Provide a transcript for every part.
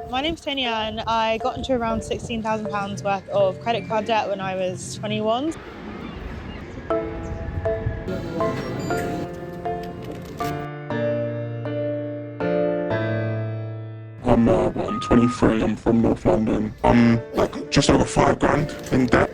My name's Tanya and I got into around £16,000 worth of credit card debt when I was 21. I'm 23, I'm from North London. I'm like just over £5,000 in debt.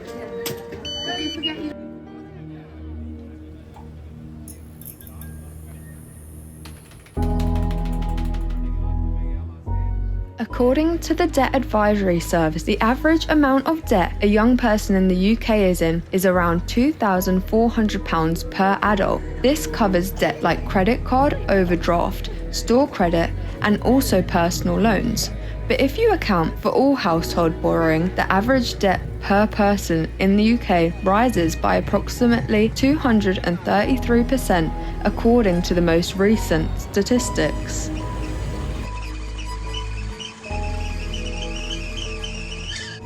According to the Debt Advisory Service, the average amount of debt a young person in the UK is in is around £2,400 per adult. This covers debt like credit card, overdraft, store credit, and also personal loans. But if you account for all household borrowing, the average debt per person in the UK rises by approximately 233% according to the most recent statistics.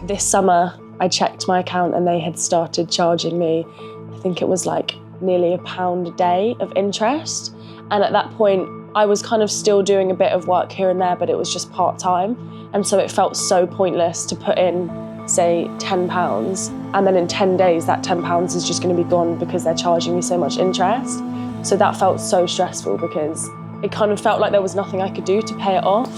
This summer, I checked my account and they had started charging me, I think it was like nearly £1 a day of interest. And at that point, I was kind of still doing a bit of work here and there, but it was just part-time. And so it felt so pointless to put in, say, £10, and then in 10 days, that £10 is just going to be gone because they're charging me so much interest. So that felt so stressful because it kind of felt like there was nothing I could do to pay it off.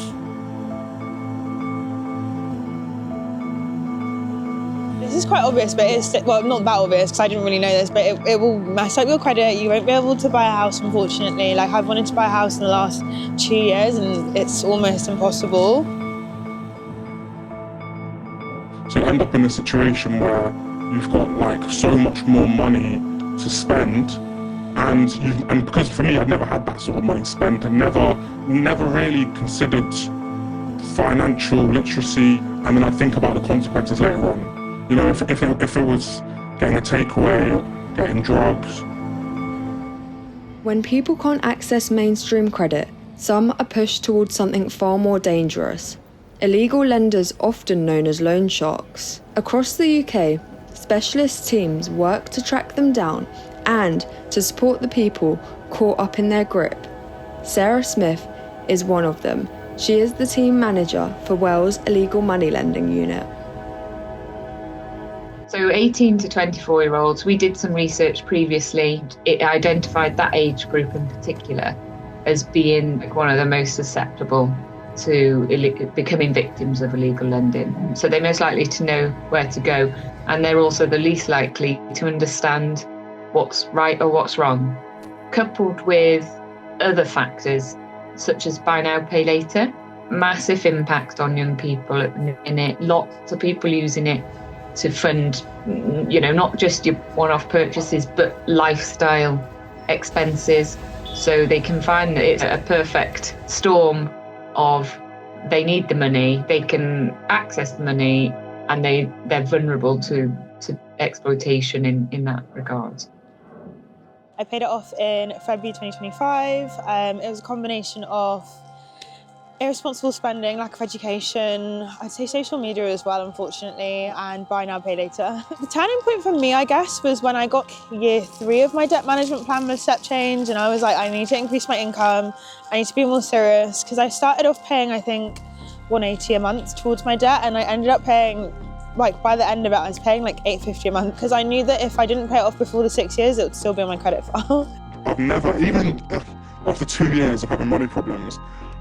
This is quite obvious, but it's, well, not that obvious because I didn't really know this, but it will mess up your credit. You won't be able to buy a house, unfortunately. Like, I've wanted to buy a house in the last 2 years and it's almost impossible. So you end up in a situation where you've got like so much more money to spend, and because for me, I'd never had that sort of money spent, and never really considered financial literacy, and then I think about the consequences later on. You know, if it was getting a takeaway or getting drugs. When people can't access mainstream credit, some are pushed towards something far more dangerous. Illegal lenders, often known as loan sharks. Across the UK, specialist teams work to track them down and to support the people caught up in their grip. Sarah Smith is one of them. She is the team manager for Wales Illegal Money Lending Unit. So 18 to 24-year-olds, we did some research previously. It identified that age group in particular as being one of the most susceptible to becoming victims of illegal lending. So they're most likely to know where to go, and they're also the least likely to understand what's right or what's wrong. Coupled with other factors such as buy now, pay later, massive impact on young people at the minute. Lots of people using it to fund, not just your one-off purchases, but lifestyle expenses. So they can find that it's a perfect storm of they need the money, they can access the money, and they're vulnerable to exploitation in that regard. I paid it off in February 2025. It was a combination of irresponsible spending, lack of education, I'd say social media as well, unfortunately, and buy now, pay later. The turning point for me, I guess, was when I got year 3 of my debt management plan with step change, and I was like, I need to increase my income, I need to be more serious, because I started off paying, I think, £180 a month towards my debt, and I ended up paying, like, by the end of it, I was paying like £850 a month, because I knew that if I didn't pay it off before the 6 years, it would still be on my credit file. I've never, even after 2 years of having money problems,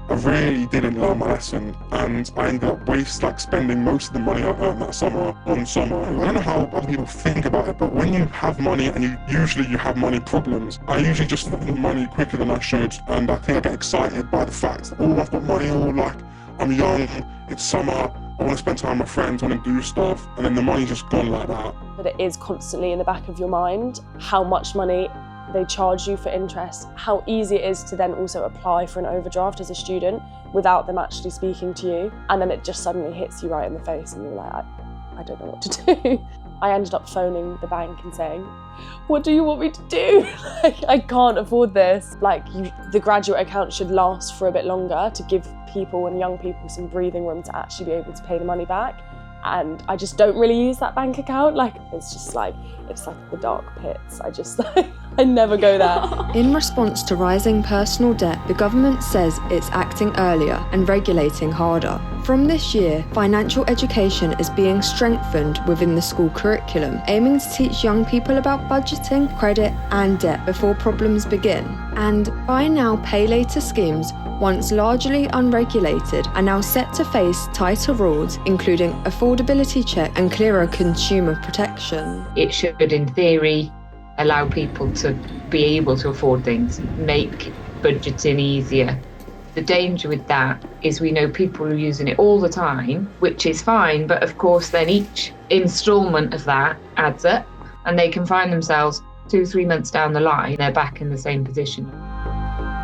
I really didn't learn my lesson, and I ended up spending most of the money I earned that summer on summer. I don't know how other people think about it, but when you have money and you have money problems, I usually just spend money quicker than I should, and I think I get excited by the fact that, oh, I've got money, or like, I'm young, it's summer, I want to spend time with my friends, I want to do stuff, and then the money's just gone like that. But it is constantly in the back of your mind how much money they charge you for interest, how easy it is to then also apply for an overdraft as a student without them actually speaking to you. And then it just suddenly hits you right in the face and you're like, I don't know what to do. I ended up phoning the bank and saying, what do you want me to do? I can't afford this. The graduate account should last for a bit longer to give people and young people some breathing room to actually be able to pay the money back. and I just don't really use that bank account. Like, it's like the dark pits. I never go there. In response to rising personal debt, the government says it's acting earlier and regulating harder. From this year, financial education is being strengthened within the school curriculum, aiming to teach young people about budgeting, credit and debt before problems begin. And buy now, pay later schemes, once largely unregulated, are now set to face tighter rules, including affordability check and clearer consumer protection. It should, in theory, allow people to be able to afford things, make budgeting easier. The danger with that is we know people are using it all the time, which is fine, but of course then each instalment of that adds up and they can find themselves 2-3 months down the line, they're back in the same position.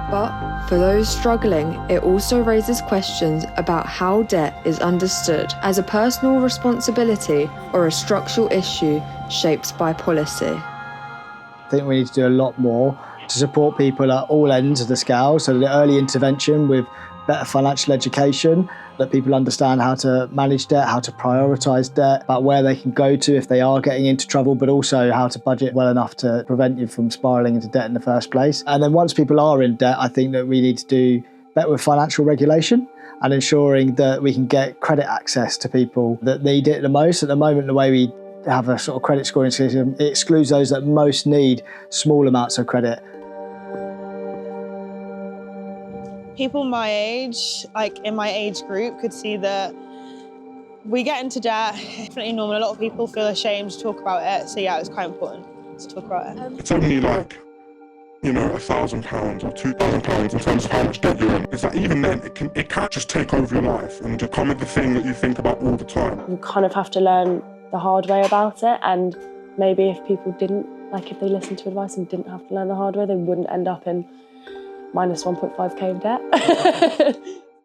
But for those struggling, it also raises questions about how debt is understood as a personal responsibility or a structural issue shaped by policy. I think we need to do a lot more to support people at all ends of the scale, so the early intervention with better financial education, that people understand how to manage debt, how to prioritise debt, about where they can go to if they are getting into trouble, but also how to budget well enough to prevent you from spiralling into debt in the first place. And then once people are in debt, I think that we need to do better with financial regulation and ensuring that we can get credit access to people that need it the most. At the moment, the way we have a sort of credit scoring system, it excludes those that most need small amounts of credit. People my age, like in my age group, could see that we get into debt. Definitely normal. A lot of people feel ashamed to talk about it. So yeah, it's quite important to talk about it. It's only like, you know, £1,000 or £2,000 in terms of how much debt you're in. Is that even then, it can't just take over your life and become the thing that you think about all the time. You kind of have to learn the hard way about it, and maybe if people didn't, like if they listened to advice and didn't have to learn the hard way, they wouldn't end up in minus 1.5k of debt.